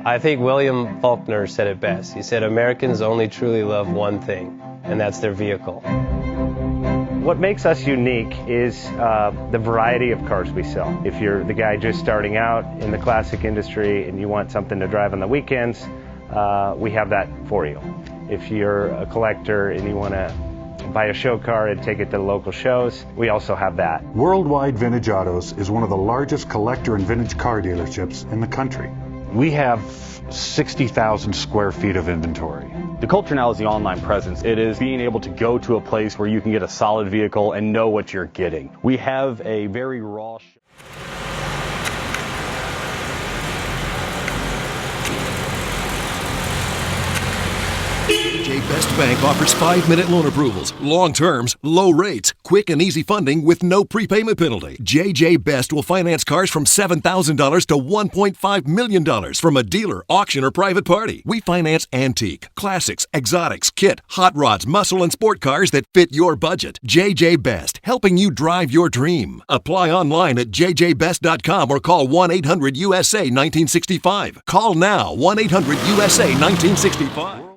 I think William Faulkner said it best. He said, Americans only truly love one thing, and that's their vehicle. What makes us unique is the variety of cars we sell. If you're the guy just starting out in the classic industry and you want something to drive on the weekends, we have that for you. If you're a collector and you want to buy a show car and take it to the local shows, we also have that. Worldwide Vintage Autos is one of the largest collector and vintage car dealerships in the country. We have 60,000 square feet of inventory. The culture now is the online presence. It is being able to go to a place where you can get a solid vehicle and know what you're getting. We have a very raw... JJ Best Bank offers 5-minute loan approvals, long terms, low rates, quick and easy funding with no prepayment penalty. JJ Best will finance cars from $7,000 to $1.5 million from a dealer, auction, or private party. We finance antique, classics, exotics, kit, hot rods, muscle, and sport cars that fit your budget. JJ Best, helping you drive your dream. Apply online at jjbest.com or call 1-800-USA-1965. Call now, 1-800-USA-1965.